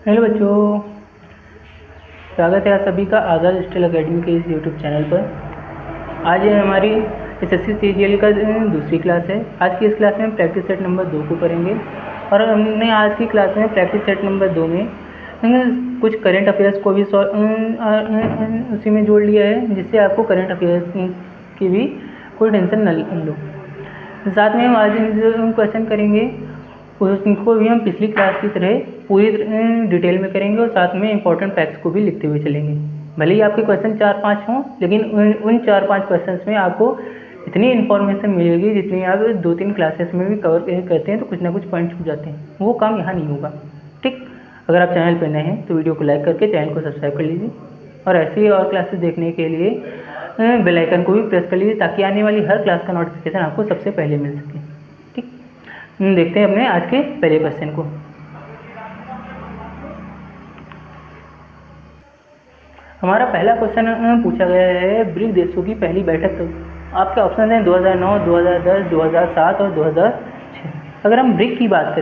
Hello बच्चों, स्वागत है आप सभी का आज़ाद स्टिल अकेडमी के इस यूट्यूब चैनल पर। आज हमारी एसएससी सीजीएल का दूसरी क्लास है। आज की इस क्लास में हम प्रैक्टिस सेट नंबर 2 को करेंगे और हमने आज की क्लास में प्रैक्टिस सेट नंबर 2 में कुछ करंट अफेयर्स को भी उसी में जोड़ लिया है, जिससे आपको करंट अफेयर्स की भी कोई टेंशन न लो। साथ में हम आज जो क्वेश्चन करेंगे उसको भी हम पिछली क्लास की तरह पूरी डिटेल में करेंगे और साथ में इंपॉर्टेंट फैक्ट्स को भी लिखते हुए चलेंगे। भले ही आपके क्वेश्चन 4-5 हों, लेकिन उन 4-5 क्वेश्चंस में आपको इतनी इन्फॉर्मेशन मिलेगी जितनी आप 2-3 क्लासेस में भी कवर करते हैं तो कुछ ना कुछ पॉइंट छूट जाते हैं। वो काम यहाँ नहीं होगा। ठीक, अगर आप चैनल पर नए हैं तो वीडियो को लाइक करके चैनल को सब्सक्राइब कर लीजिए और ऐसे ही और क्लासेस देखने के लिए बेल आइकन को भी प्रेस कर लीजिए ताकि आने वाली हर क्लास का नोटिफिकेशन आपको सबसे पहले मिल सके। ठीक, देखते हैं अपने आज के पहले क्वेश्चन को। हमारा पहला क्वेश्चन पूछा गया है, ब्रिक्स देशों की पहली बैठक कब? आपके ऑप्शन हैं 2009, 2010, 2007 और 2006। अगर हम ब्रिक की बात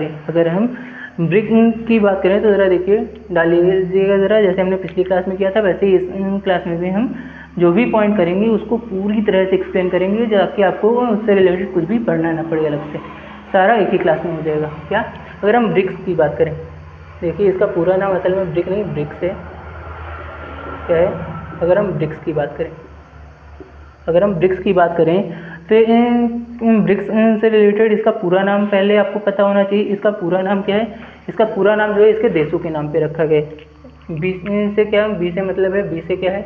करें तो ज़रा देखिए, डाल लीजिएगा ज़रा, जैसे हमने पिछली क्लास में किया था वैसे ही इस क्लास में भी हम जो भी पॉइंट करेंगे उसको पूरी तरह से एक्सप्लेन करेंगे, ताकि आपको उससे रिलेटेड कुछ भी पढ़ना ना पड़े अलग से। सारा एक ही क्लास में हो जाएगा। क्या? अगर हम ब्रिक्स की बात करें, देखिए इसका पूरा नाम असल में ब्रिक नहीं ब्रिक्स है। क्या है? अगर हम ब्रिक्स की बात करें तो ब्रिक्स से रिलेटेड इसका पूरा नाम पहले आपको पता होना चाहिए। इसका पूरा नाम क्या है? इसका पूरा नाम जो है इसके देशों के नाम पे रखा गया है। बी से क्या? बी से मतलब है, बी से क्या है?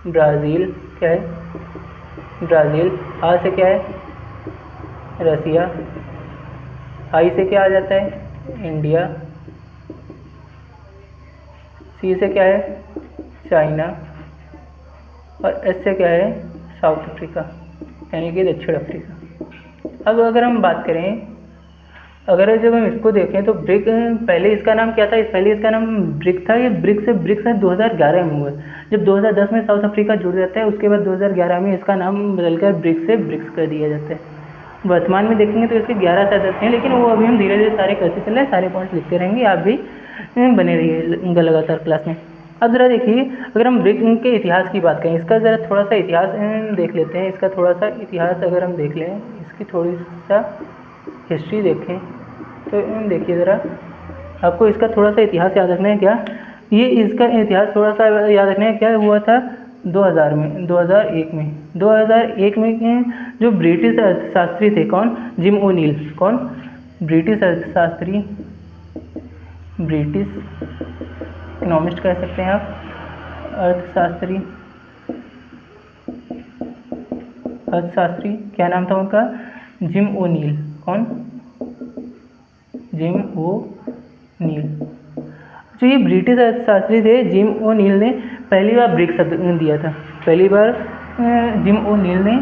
ब्राज़ील। क्या है? ब्राज़ील। आ से क्या है? रसिया। आई से क्या आ जाता है? इंडिया। सी से क्या है? चाइना। और एस से क्या है? साउथ अफ्रीका, यानी कि दक्षिण अफ्रीका। अब अगर हम बात करें, अगर जब हम इसको देखें तो ब्रिक पहले इसका नाम क्या था? पहले इसका नाम ब्रिक था। ये ब्रिक से 2011 में हुआ। जब 2010 में साउथ अफ्रीका जुड़ जाता है, उसके बाद 2011 में इसका नाम बदलकर ब्रिक से ब्रिक्स कर दिया जाता है। वर्तमान में देखेंगे तो इसके 11 सदस्य हैं, लेकिन वो अभी हम धीरे धीरे सारे करते चल रहे हैं, सारे पॉइंट्स लिखते रहेंगे। आप भी बने रहिए लगातार क्लास में। अब ज़रा देखिए, अगर हम ब्रिक के इतिहास की बात करें, इसका ज़रा थोड़ा सा इतिहास देख लेते हैं। इसका थोड़ा सा इतिहास अगर हम देख लें, इसकी थोड़ी सा हिस्ट्री देखें तो देखिए ज़रा, आपको इसका थोड़ा सा इतिहास याद रखना है। क्या ये इसका इतिहास थोड़ा सा याद रखना है? क्या हुआ था 2001 में जो ब्रिटिश अर्थशास्त्री थे, कौन? Jim O'Neill. कौन? ब्रिटिश अर्थशास्त्री, ब्रिटिश इकोनॉमिस्ट कह सकते हैं आप, अर्थशास्त्री क्या नाम था उनका? Jim O'Neill. कौन? Jim O'Neill. जो ये ब्रिटिश अर्थशास्त्री थे, जिम ओ'नील ने पहली बार ब्रिक शब्द दिया था। पहली बार जिम ओ'नील ने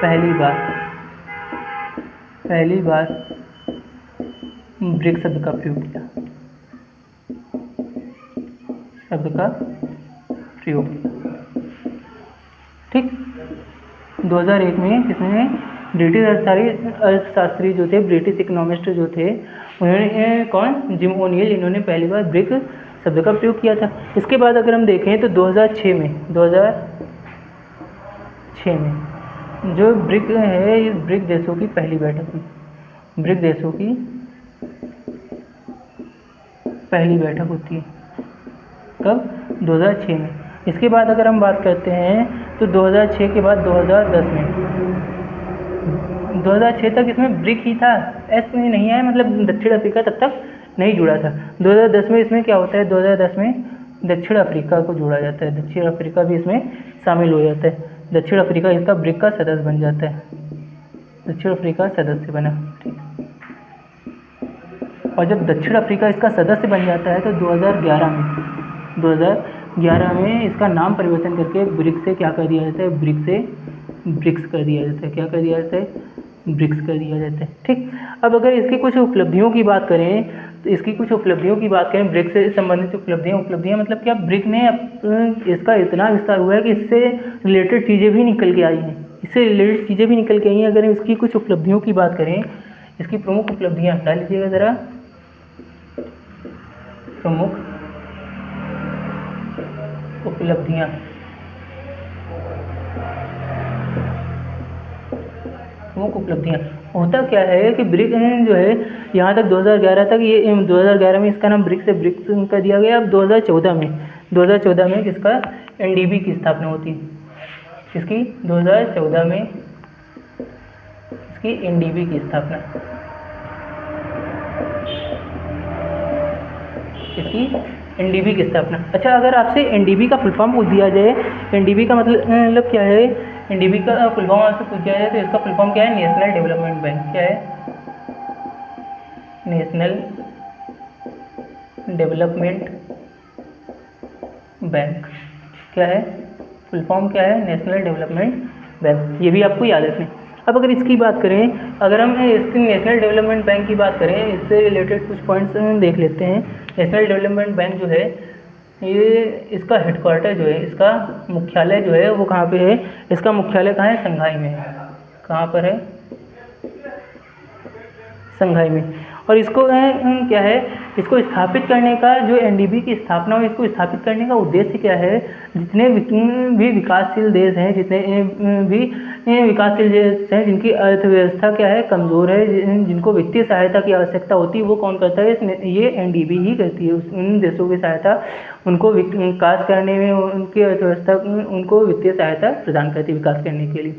पहली बार ब्रिक शब्द का प्रयोग किया। ठीक, 2001 में किसने? ब्रिटिश अर्थशास्त्री जो थे, ब्रिटिश इकोनॉमिस्ट जो थे, उन्होंने कौन? जिम ओ'नील, इन्होंने पहली बार ब्रिक शब्द का प्रयोग किया था। इसके बाद अगर हम देखें तो 2006 में जो ब्रिक है, इस ब्रिक देशों की पहली बैठक हुई। ब्रिक देशों की पहली बैठक होती है कब? 2006 में। इसके बाद अगर हम बात करते हैं तो 2006 के बाद 2010 में, 2006 तक इसमें ब्रिक ही था, एस में नहीं आया, मतलब दक्षिण अफ्रीका तब तक नहीं जुड़ा था। 2010 में इसमें क्या होता है? 2010 में दक्षिण अफ्रीका को जोड़ा जाता है, दक्षिण अफ्रीका भी इसमें शामिल हो जाता है। दक्षिण अफ्रीका इसका ब्रिक का सदस्य बन जाता है। दक्षिण अफ्रीका सदस्य बना। ठीक, और जब दक्षिण अफ्रीका इसका सदस्य बन जाता है तो 2011 में इसका नाम परिवर्तन करके ब्रिक्स से क्या कर दिया जाता है? ब्रिक्स से ब्रिक्स कर दिया जाता है। क्या कर दिया जाता है? ब्रिक्स कर दिया जाता है। ठीक, अब अगर इसकी कुछ उपलब्धियों की बात करें तो ब्रिक्स से संबंधित उपलब्धियाँ मतलब क्या? ब्रिक ने इसका इतना विस्तार हुआ है कि इससे रिलेटेड चीज़ें भी निकल के आई हैं। अगर इसकी कुछ उपलब्धियों की बात करें, इसकी प्रमुख उपलब्धियाँ डाल लीजिएगा ज़रा। प्रमुख उपलब्धियां। प्रमुख उपलब्धियां होता क्या है कि ब्रिक जो है यहाँ तक 2011 तक, ये 2011 में इसका नाम ब्रिक्स से ब्रिक्स कर दिया गया। अब 2014 में किसका एनडीबी की स्थापना होती है, इसकी 2014 में इसकी एनडीबी की स्थापना, इसकी एनडीबी की स्थापना। अच्छा, अगर आपसे एनडीबी का फुल फॉर्म पूछ दिया जाए, एनडीबी का मतलब क्या है, एनडीबी का फुल फॉर्म आपसे पूछ दिया जाए तो इसका फुल फॉर्म क्या है, नेशनल डेवलपमेंट बैंक। क्या है, नेशनल डेवलपमेंट बैंक। क्या है, फुल फॉर्म क्या है, नेशनल डेवलपमेंट बैंक। ये भी आपको याद रखना। अब अगर इसकी बात करें, अगर हम इसकी नेशनल डेवलपमेंट बैंक की बात करें, इससे रिलेटेड कुछ पॉइंट्स देख लेते हैं। नेशनल डेवलपमेंट बैंक जो है, ये इसका हेडक्वार्टर जो है, इसका मुख्यालय जो है वो कहाँ पे है, इसका मुख्यालय कहाँ है, संघाई में है। कहाँ पर है, संघाई में। और इसको क्या है, इसको स्थापित करने का, जो एनडीबी की स्थापना हुई, इसको स्थापित करने का उद्देश्य क्या है, जितने भी विकासशील देश हैं, जितने भी विकासशील देश हैं जिनकी अर्थव्यवस्था क्या है, कमज़ोर है, जिनको वित्तीय सहायता की आवश्यकता होती है, वो कौन करता है, ये एनडीबी ही करती है। उन देशों की सहायता, उनको विकास करने में, उनकी अर्थव्यवस्था, उनको वित्तीय सहायता प्रदान करती है विकास करने के लिए।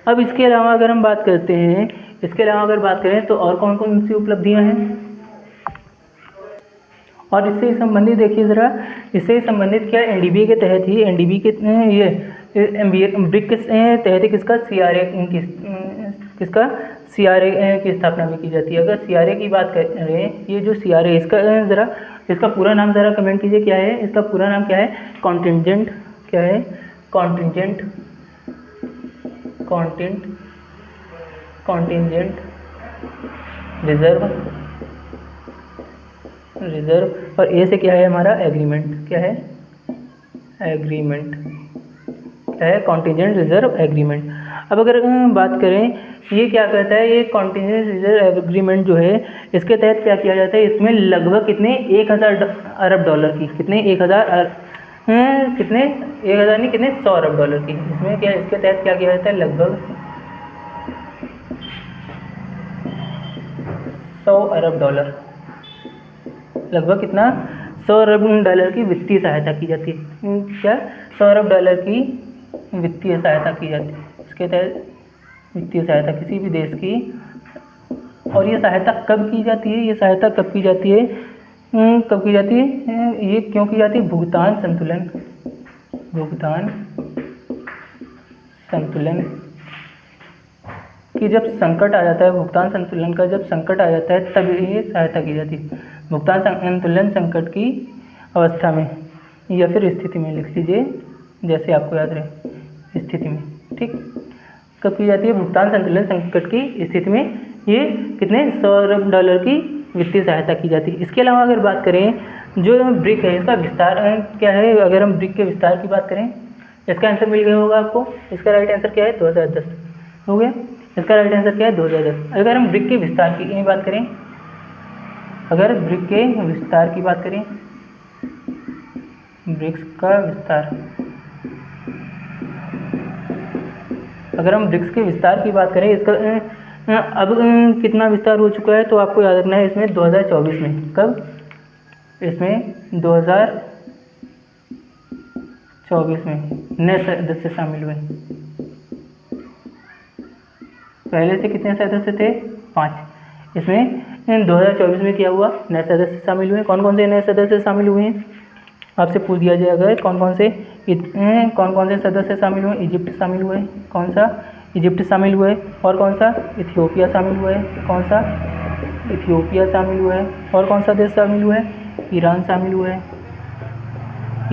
अब इसके अलावा अगर हम बात करते हैं, इसके अलावा अगर बात करें तो और कौन कौन सी उपलब्धियां हैं, और इससे संबंधित देखिए ज़रा, इससे संबंधित क्या, एनडीबी के तहत ही, एनडीबी के ये ब्रिक के तहत ही किसका, सीआरए की स्थापना भी की जाती है। अगर सीआरए की बात करें, ये जो सीआरए, इसका ज़रा, इसका पूरा नाम ज़रा कमेंट कीजिए, क्या है इसका पूरा नाम, क्या है, कॉन्टिजेंट। क्या है, कॉन्टिजेंट रिजर्व, और ए से क्या है हमारा, एग्रीमेंट। क्या है, एग्रीमेंट। क्या है, कॉन्टिजेंट रिजर्व एग्रीमेंट। अब अगर बात करें, ये क्या कहता है, ये कॉन्टिजेंट रिजर्व एग्रीमेंट जो है, इसके तहत क्या किया जाता है, इसमें लगभग कितने, 1000 अरब डॉलर की, कितने, 1000 कितने, 1000 नहीं, कितने, 100 अरब डॉलर की। इसमें क्या, इसके तहत क्या किया जाता है, लगभग 100 अरब डॉलर, लगभग कितना, 100 अरब डॉलर की वित्तीय सहायता की जाती है। क्या, 100 अरब डॉलर की वित्तीय सहायता की जाती है। इसके तहत वित्तीय सहायता किसी भी देश की, और ये सहायता कब की जाती है, ये सहायता कब की जाती है, कब की जाती है, ये क्यों की जाती है, भुगतान संतुलन कि जब संकट आ जाता है, भुगतान संतुलन का जब संकट आ जाता है, तब ये सहायता की जाती है। भुगतान संतुलन संकट की अवस्था में, या फिर स्थिति में, लिख लीजिए जैसे आपको याद रहे, स्थिति में। ठीक, कब की जाती है, भुगतान संतुलन संकट की स्थिति में, ये कितने, 100 अरब डॉलर की वित्तीय सहायता की जाती है। इसके अलावा अगर बात करें, जो ब्रिक है, इसका विस्तार क्या है, अगर हम ब्रिक के विस्तार की बात करें, इसका आंसर मिल गया होगा आपको। इसका राइट आंसर क्या है, 2010 हो गया। इसका राइट आंसर क्या है, 2010। अगर हम ब्रिक के विस्तार की बात करें, अगर ब्रिक के विस्तार की बात करें, ब्रिक्स का विस्तार, अगर हम ब्रिक्स के विस्तार की बात करें, इसका अब कितना विस्तार हो चुका है, तो आपको याद रखना है, इसमें 2024 में, कब, इसमें 2024 में नए सदस्य शामिल हुए। पहले से कितने सदस्य थे, 5। इसमें 2024 में क्या हुआ, नए सदस्य शामिल हुए। कौन कौन से नए सदस्य शामिल हुए हैं, आपसे पूछ दिया जाए अगर, कौन कौन से सदस्य शामिल हुए। इजिप्ट शामिल हुए, कौन सा, इजिप्ट शामिल हुए, और कौन सा, इथियोपिया शामिल हुए, कौन सा, इथियोपिया शामिल हुए, और कौन सा देश शामिल हुए, ईरान शामिल हुए,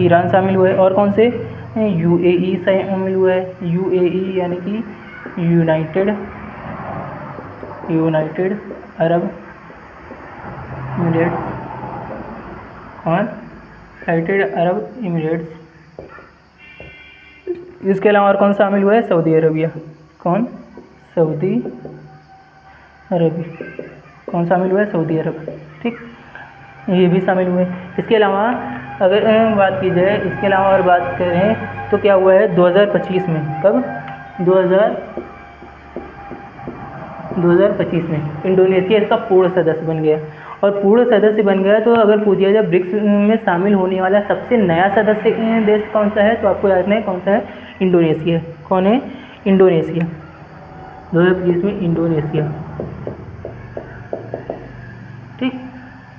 ईरान शामिल हुए, और कौन से, यूएई शामिल हुए, यूएई यानी कि यूनाइटेड अरब इमिरेट्स, और यूनाइटेड अरब इमिरेट्स। इसके अलावा और कौन शामिल हुआ है, सऊदी अरबिया। कौन, सऊदी अरब, कौन शामिल हुआ है, सऊदी अरब। ठीक, ये भी शामिल हुए। इसके अलावा अगर बात की जाए, इसके अलावा अगर बात करें तो क्या हुआ है 2025 में, कब 2025 में इंडोनेशिया इसका पूर्ण सदस्य बन गया। और पूर्ण सदस्य बन गया तो अगर पूछ दिया जाए ब्रिक्स में शामिल होने वाला सबसे नया सदस्य देश कौन सा है, तो आपको याद नहीं कौन सा है, इंडोनेशिया। कौन है, इंडोनेशिया। 2025 में इंडोनेशिया, ठीक,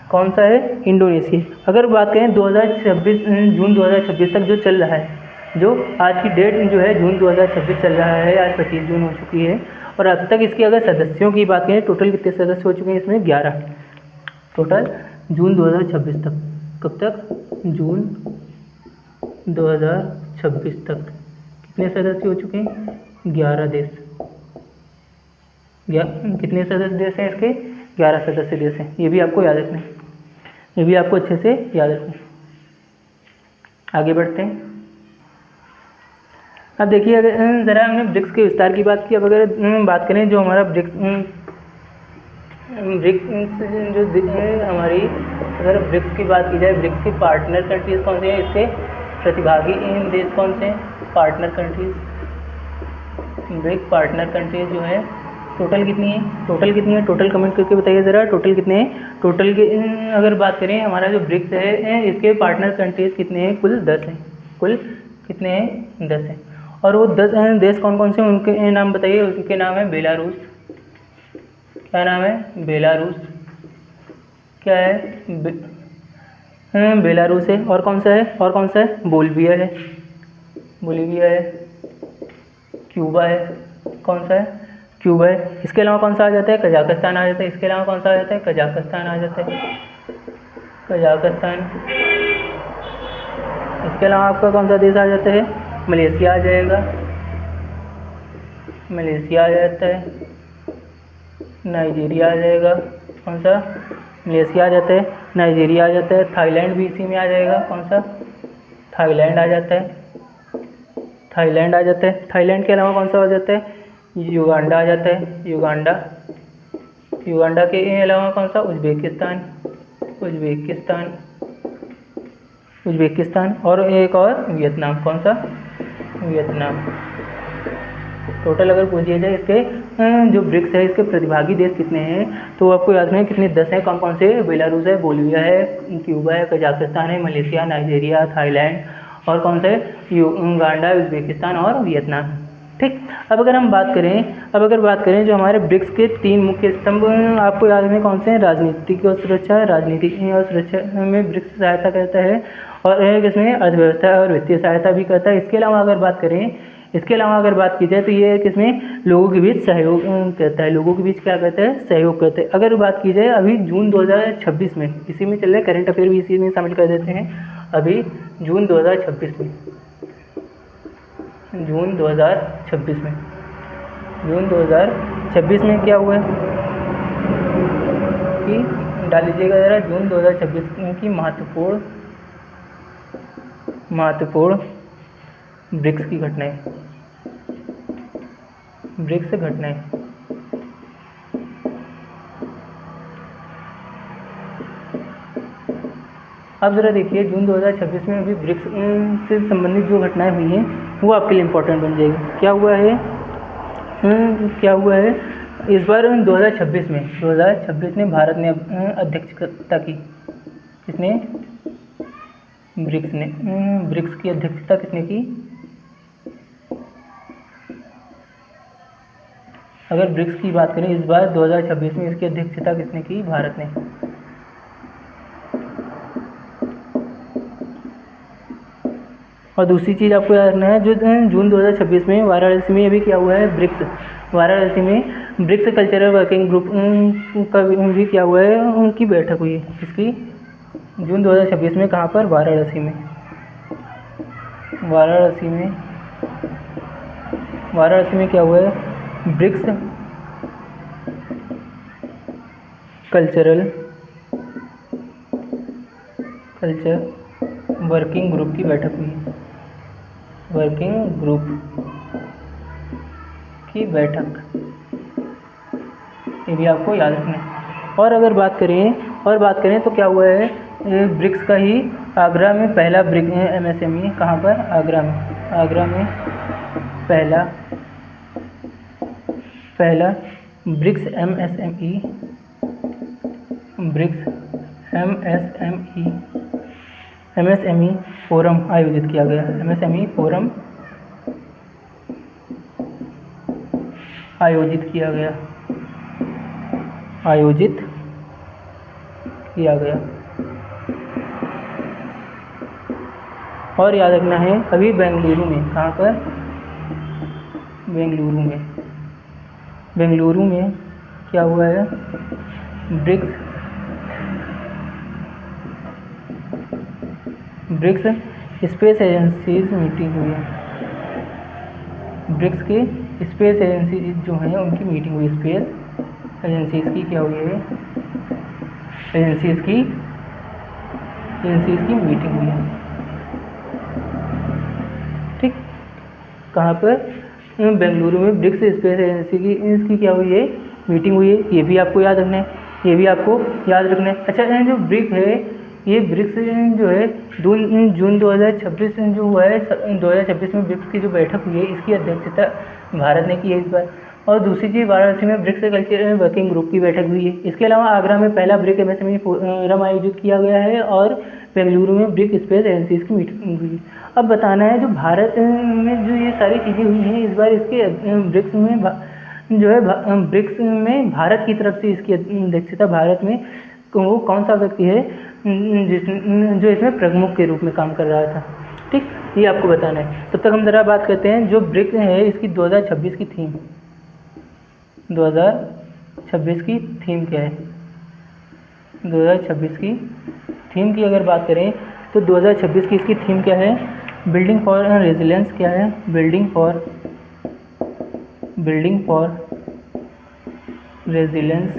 कौन सा है, इंडोनेशिया। अगर बात करें 2026 जून 2026 तक जो चल रहा है, जो आज की डेट जो है जून 2026 चल रहा है, आज 25 जून हो चुकी है, और अब तक इसके अगर सदस्यों की बात करें टोटल कितने सदस्य हो चुके हैं इसमें, 11 टोटल जून 2026 तक। कब तक, जून 2026 तक कितने सदस्य हो चुके हैं, 11 देश। कितने सदस्य देश हैं इसके, 11 सदस्य देश हैं। ये भी आपको याद रखना है, ये भी आपको अच्छे से याद रखना है। आगे बढ़ते हैं। अब देखिए, अगर ज़रा हमने ब्रिक्स के विस्तार की बात की, अब अगर बात करें जो हमारा ब्रिक्स जो है हमारी, अगर ब्रिक्स की बात की जाए, ब्रिक्स के पार्टनर कंट्रीज़ कौन से हैं, इसके प्रतिभागी देश कौन से हैं, partner countries. BRICS partner countries जो है टोटल कितनी है, टोटल कमेंट करके बताइए ज़रा, टोटल कितने हैं। टोटल के अगर बात करें हमारा जो ब्रिक्स है इसके पार्टनर कंट्रीज़ कितने हैं, कुल 10 हैं। कुल कितने हैं, 10 हैं। और वो 10 देश कौन कौन से हैं, उनके नाम बताइए। उनके नाम है बेलारूस, क्या नाम है, बेलारूस, क्या है, बेलारूस है। और कौन सा है, बोलिविया है, क्यूबा है, कौन सा है, क्यूबा है। इसके अलावा कौन सा आ जाता है, कजाकिस्तान आ जाता है। इसके अलावा कौन सा आ जाता है, कजाकिस्तान आ जाता है, कजाकिस्तान। इसके अलावा आपका कौन सा देश आ जाता है, मलेशिया आ जाएगा, मलेशिया आ जाता है, नाइजीरिया आ जाएगा, कौन सा, मलेशिया आ जाता है, नाइजीरिया आ जाता है, थाईलैंड भी इसी में आ जाएगा, कौन सा, थाईलैंड आ जाता है, थाईलैंड आ जाता है। थाईलैंड के अलावा कौन सा आ जाता है, युगांडा आ जाता है, युगांडा। युगांडा के अलावा कौन सा, उज्बेकिस्तान, उज्बेकिस्तान। और एक और वियतनाम, कौन सा, वियतनाम। टोटल अगर पूछ दिया जाए इसके जो ब्रिक्स है इसके प्रतिभागी देश कितने हैं, तो आपको याद रखना कितने, 10 हैं। कौन कौन से, बेलारूस है, बोलिविया है, क्यूबा है, कजाकिस्तान है, मलेशिया, नाइजीरिया, थाईलैंड, और कौन से, युगांडा, उज्बेकिस्तान और वियतनाम, ठीक। अब अगर बात करें जो हमारे ब्रिक्स के 3 मुख्य स्तंभ आपको याद रखने कौन से हैं, राजनीतिक और सुरक्षा, में ब्रिक्स सहायता करता है, और किसमें, अर्थव्यवस्था और वित्तीय सहायता भी करता है। इसके अलावा अगर बात की जाए तो ये किसमें, लोगों के बीच सहयोग करता है, लोगों के बीच क्या करता है, सहयोग करता है। अगर बात की जाए अभी जून 2026 में, इसी में चल रहा है, करंट अफेयर भी इसी में शामिल कर देते हैं। अभी जून 2026 में, जून 2026 में क्या हुआ है कि, डाल लीजिएगा ज़रा, जून 2026 की महत्वपूर्ण ब्रिक्स की घटनाएं, अब ज़रा देखिए जून 2026 में अभी ब्रिक्स से संबंधित जो घटनाएं हुई हैं वो आपके लिए इम्पोर्टेंट बन जाएगी। क्या हुआ है इस बार 2026 में भारत ने अध्यक्षता की, किसने, ब्रिक्स की अध्यक्षता किसने की। अगर ब्रिक्स की बात करें इस बार 2026 में इसकी अध्यक्षता किसने की, भारत ने। और दूसरी चीज़ आपको याद रखना है, जो जून 2026 में वाराणसी में अभी क्या हुआ है, वाराणसी में ब्रिक्स कल्चरल वर्किंग ग्रुप का भी क्या हुआ है, उनकी बैठक हुई है। इसकी जून 2026 में कहाँ पर, वाराणसी में क्या हुआ है, ब्रिक्स कल्चर वर्किंग ग्रुप की बैठक हुई है, ये भी आपको याद रखना है। और अगर बात करें और बात करें तो क्या हुआ है, ब्रिक्स का ही आगरा में पहला ब्रिक MSME कहाँ पर, आगरा में पहला ब्रिक्स MSME फोरम आयोजित किया गया। MSME फोरम आयोजित किया गया। और याद रखना है अभी बेंगलुरु में, कहाँ पर, बेंगलुरु में क्या हुआ है, ब्रिक्स स्पेस एजेंसीज मीटिंग हुई है। ब्रिक्स की स्पेस एजेंसी जो हैं उनकी मीटिंग हुई। स्पेस एजेंसीज की क्या हुई है, एजेंसीज की मीटिंग हुई है। ठीक, कहाँ पर, बेंगलुरु में ब्रिक्स स्पेस एजेंसी की इसकी क्या हुई है, मीटिंग हुई है। ये भी आपको याद रखना है, अच्छा, जो ब्रिक है, ये ब्रिक्स जो है जून 2026 में जो हुआ है, 2026 में ब्रिक्स की जो बैठक हुई है इसकी अध्यक्षता भारत ने की है इस बार। और दूसरी चीज़, वाराणसी में ब्रिक्स कल्चर वर्किंग ग्रुप की बैठक हुई है। इसके अलावा आगरा में पहला ब्रिक MSME फोरम आयोजित किया गया है और बेंगलुरु में ब्रिक स्पेस एजेंसीज की मीटिंग हुई। अब बताना है जो भारत में जो ये सारी चीज़ें हुई हैं इस बार, इसके ब्रिक्स में भारत की तरफ से इसकी अध्यक्षता भारत में वो कौन सा व्यक्ति है जो इसमें प्रमुख के रूप में काम कर रहा था। ठीक, ये आपको बताना है। तब तक हम ज़रा बात करते हैं जो ब्रिक्स है इसकी 2026 की थीम। 2026 की थीम क्या है, 2026 की थीम की अगर बात करें तो 2026 की इसकी थीम क्या है, बिल्डिंग फॉर रेजिलियंस। क्या है, building for resilience,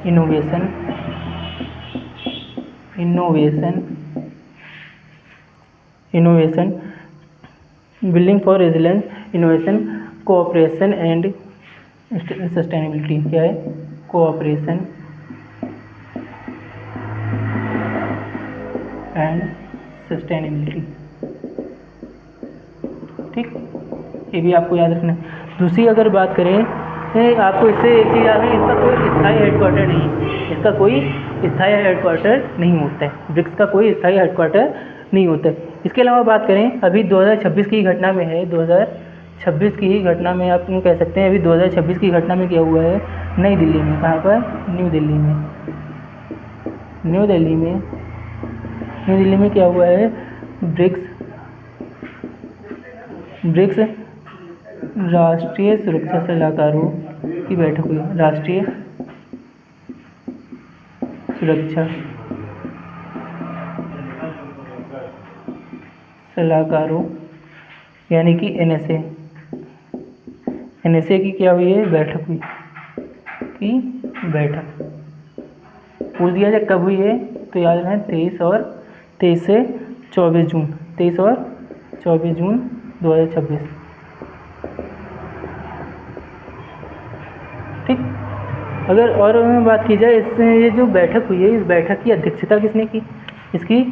innovation, building for resilience, innovation, cooperation and sustainability. क्या है, कोऑपरेशन एंड सस्टेनेबिलिटी। ठीक, ये भी आपको याद रखना है। दूसरी अगर बात करें, आपको इससे एक चीज़ याद है, इसका कोई स्थायी हेडक्वार्टर नहीं होता है, ब्रिक्स का कोई स्थायी हेडक्वार्टर नहीं होता है। इसके अलावा बात करें, अभी 2026 की घटना में है, 2026 की ही घटना में आप कह सकते हैं। अभी 2026 की घटना में क्या हुआ है, नई दिल्ली में, कहाँ पर, न्यू दिल्ली में क्या हुआ है, ब्रिक्स राष्ट्रीय सुरक्षा सलाहकारों की बैठक हुई। राष्ट्रीय सुरक्षा सलाहकारों यानी कि NSA की क्या हुई है, बैठक हुई। पूछ दिया जाए कब हुई है तो याद रखना 23 से 24 जून 2026। ठीक, अगर और बात की जाए, इससे ये जो बैठक हुई है इस बैठक की अध्यक्षता किसने की, इसकी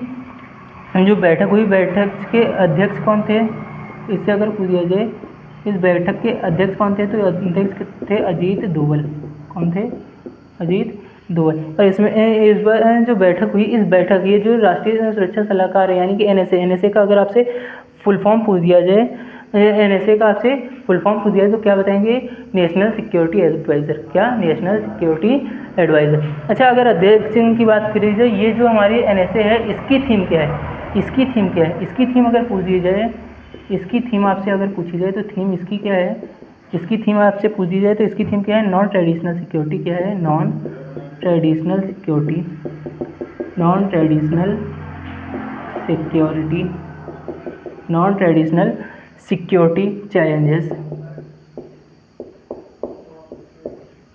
जो बैठक हुई, बैठक के अध्यक्ष कौन थे, इससे अगर पूछ दिया जाए इस बैठक के अध्यक्ष कौन थे तो अध्यक्ष थे अजीत डोभाल। कौन थे, अजीत डोभाल। और इसमें इस बार जो बैठक हुई, इस बैठक ये जो राष्ट्रीय सुरक्षा सलाहकार है यानी कि NSA का अगर आपसे फुल फॉर्म पूछ दिया जाए, NSA का आपसे फुल फॉर्म पूछ दिया तो क्या बताएंगे, नेशनल सिक्योरिटी एडवाइज़र। क्या, नेशनल सिक्योरिटी एडवाइज़र। अच्छा, अगर अध्यक्ष की बात करी जाए, ये जो हमारी NSA है इसकी थीम क्या है, इसकी थीम अगर पूछ दी जाए, इसकी थीम आपसे अगर पूछी जाए तो थीम इसकी क्या है, इसकी थीम आपसे पूछ दी जाए तो इसकी थीम क्या है, नॉन ट्रेडिशनल सिक्योरिटी। क्या है, non traditional security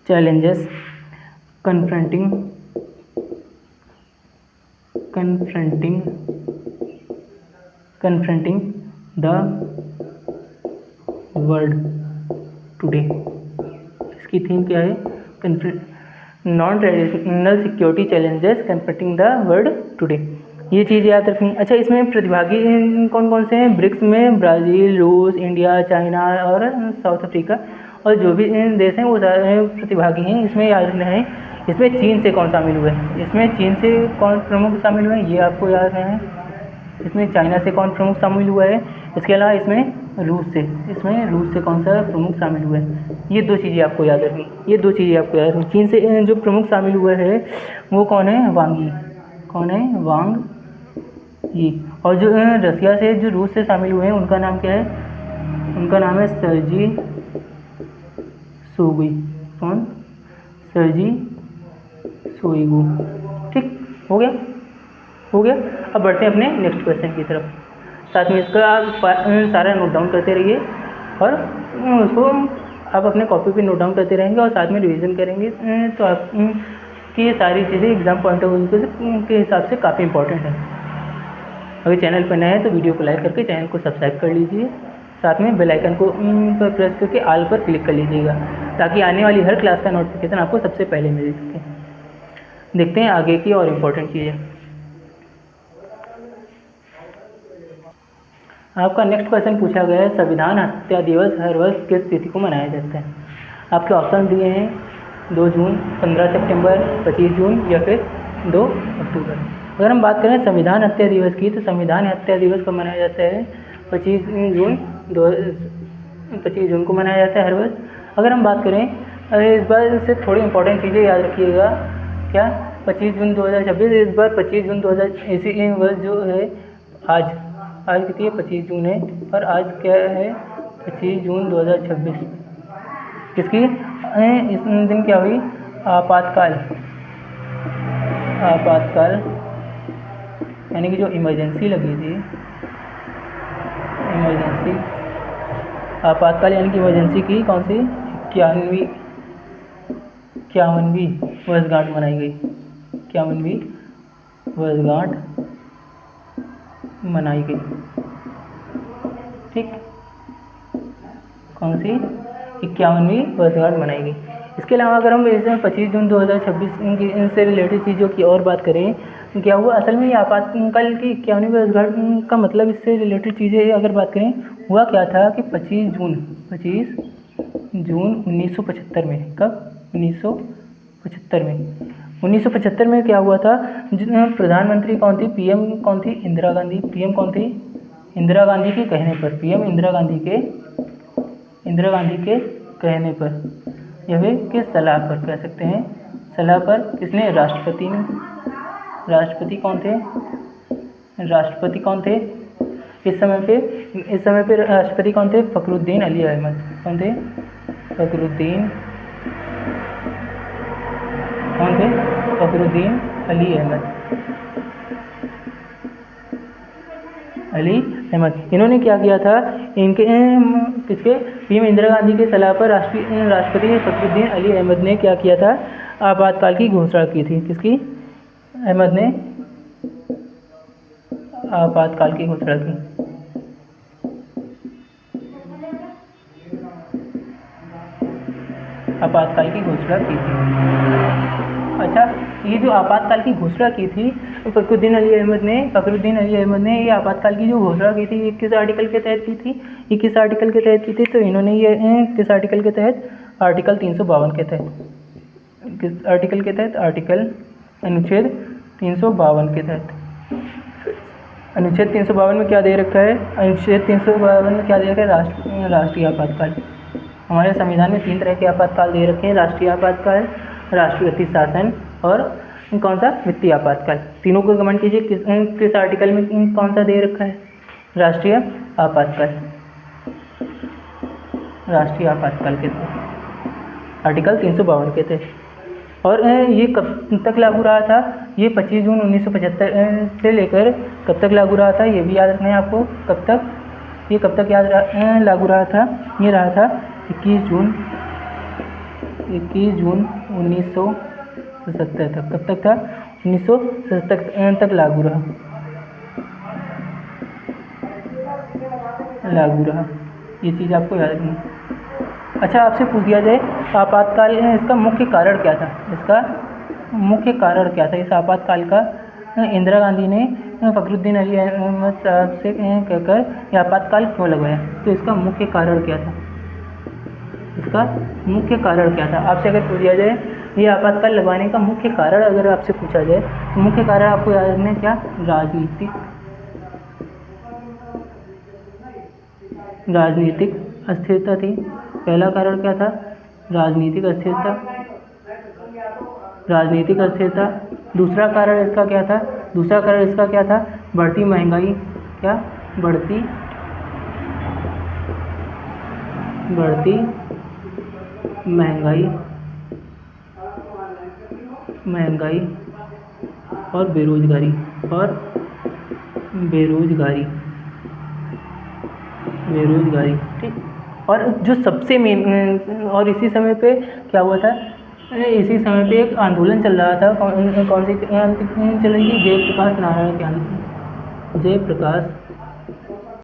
challenges confronting the world today। इसकी थीम क्या है, non traditional security challenges confronting the world today. ये चीज़ याद रखनी। अच्छा, इसमें प्रतिभागी कौन कौन से हैं? ब्रिक्स में ब्राज़ील, रूस, इंडिया, चाइना और साउथ अफ्रीका, और जो भी देश हैं वो सारे प्रतिभागी हैं। इसमें याद रखना है। इसमें चीन से कौन शामिल हुए हैं? इसमें चीन से कौन प्रमुख शामिल हुए हैं, ये आपको याद रखना है। इसमें चाइना से कौन प्रमुख शामिल हुआ है? इसके अलावा इसमें रूस से कौन सा प्रमुख शामिल हुआ है? ये दो चीज़ें आपको याद रखनी। चीन से जो प्रमुख शामिल हुआ है वो कौन है? वांग यी। और जो रसिया से, जो रूस से शामिल हुए हैं, उनका नाम क्या है? उनका नाम है सर्जी शोइगु। कौन? सर्जी शोइगु। ठीक, हो गया। अब बढ़ते हैं अपने नेक्स्ट क्वेश्चन की तरफ। साथ में इसका आप सारा नोट डाउन करते रहिए और उसको आप अपने कॉपी पे नोट डाउन करते रहेंगे और साथ में रिवीजन करेंगे, तो आप कि ये सारी चीज़ें एग्जाम पॉइंट ऑफ व्यू के हिसाब से काफ़ी इंपॉर्टेंट है। अगर चैनल पर नए हैं तो वीडियो को लाइक करके चैनल को सब्सक्राइब कर लीजिए। साथ में बेल आइकन को पर प्रेस करके ऑल पर क्लिक कर लीजिएगा, ताकि आने वाली हर क्लास का नोटिफिकेशन आपको सबसे पहले मिल सके। देखते हैं आगे की और इम्पोर्टेंट चीज़ें। आपका नेक्स्ट क्वेश्चन पूछा गया है, संविधान हत्या दिवस हर वर्ष किस तिथि को मनाया जाता है? आपके ऑप्शन दिए हैं 2 जून, 15 सितंबर, 25 जून या फिर 2 अक्टूबर। अगर हम बात करें संविधान हत्या दिवस की, तो संविधान हत्या दिवस कब मनाया जाता है? 25 जून को मनाया जाता है हर वर्ष। अगर हम बात करें, इस बार से थोड़ी इंपॉर्टेंट चीज़ें याद रखिएगा। क्या? 25 जून 2026। इस बार 25 जून 2000 इसी वर्ष जो है, आज कितनी है? 25 जून है। और आज क्या है? 25 जून 2026। किसकी? इस दिन क्या हुई? आपातकाल यानी कि जो इमरजेंसी लगी थी, आपातकाल यानी कि इमरजेंसी की कौन सी 51वीं वर्षगांठ मनाई गई। 51वीं वर्षगांठ मनाई गई। ठीक, कौन सी? 51वीं वर्षगांठ मनाई गई। इसके अलावा अगर हम इसमें 25 जून 2026 से रिलेटेड चीज़ों की और बात करें, क्या हुआ असल में? ये आपातकाल की 51वीं वर्षगांठ का मतलब, इससे रिलेटेड चीज़ें अगर बात करें, हुआ क्या था कि 25 जून 1975 में, कब? 1975 में क्या हुआ था? प्रधानमंत्री कौन थी? पीएम कौन थी? इंदिरा गांधी। पीएम कौन थी? इंदिरा गांधी के कहने पर, पीएम इंदिरा गांधी के कहने पर या फिर किस सलाह पर कह सकते हैं, सलाह पर किसने? राष्ट्रपति ने। राष्ट्रपति कौन थे इस समय पे राष्ट्रपति कौन थे? फखरुद्दीन अली अहमद। कौन थे? फखरुद्दीन अली अहमद। इन्होंने क्या किया था? किसके? पीएम इंदिरा गांधी के सलाह पर राष्ट्रपति फखरुद्दीन अली अहमद ने क्या किया था? आपातकाल की घोषणा की थी। किसकी? अहमद ने आपातकाल की घोषणा की। अच्छा, ये जो आपातकाल की घोषणा की थी फखरुद्दीन अली अहमद ने ये आपातकाल की जो घोषणा की थी, ये किस आर्टिकल के तहत की थी? तो इन्होंने ये किस आर्टिकल के तहत? आर्टिकल 352 के तहत। किस आर्टिकल के तहत? अनुच्छेद 352 के तहत। अनुच्छेद 352 में क्या दे रखा है? राष्ट्रीय आपातकाल। हमारे संविधान में 3 तरह के आपातकाल दे रखे हैं, राष्ट्रीय आपातकाल, राष्ट्रपति शासन और कौन सा? वित्तीय आपातकाल। तीनों को कमेंट कीजिए किस आर्टिकल में कौन सा दे रखा है? राष्ट्रीय आपातकाल के तहत, आर्टिकल 352 के तहत। और ये कब तक लागू रहा था? ये 25 जून 1975 से लेकर कब तक लागू रहा था? ये भी याद रखना है आपको। कब तक लागू रहा था? ये रहा था 21 जून 1977 तक। कब तक था? 1977 तक लागू रहा। ये चीज़ आपको याद रखनी। अच्छा, आपसे पूछ दिया जाए आपातकाल इसका मुख्य कारण क्या था, इसका मुख्य कारण क्या था इस आपातकाल का। इंदिरा गांधी ने फखरुद्दीन अली अहमद साहब से कहकर यह आपातकाल क्यों लगवाया, तो इसका मुख्य कारण क्या था, इसका मुख्य कारण क्या था। आपसे अगर पूछ दिया जाए ये आपातकाल लगवाने का मुख्य कारण अगर आपसे पूछा जाए तो मुख्य कारण आपको याद रखना है क्या, राजनीतिक अस्थिरता थी। पहला कारण क्या था, राजनीतिक अस्थिरता, राजनीतिक अस्थिरता। दूसरा कारण इसका क्या था, दूसरा कारण इसका क्या था, बढ़ती महंगाई, क्या, बढ़ती महंगाई, महंगाई और बेरोजगारी, बेरोजगारी, ठीक। और जो सबसे मेन, और इसी समय पे क्या हुआ था, इसी समय पे एक आंदोलन चल रहा था, कौन सी चल रही थी, जयप्रकाश नारायण के जयप्रकाश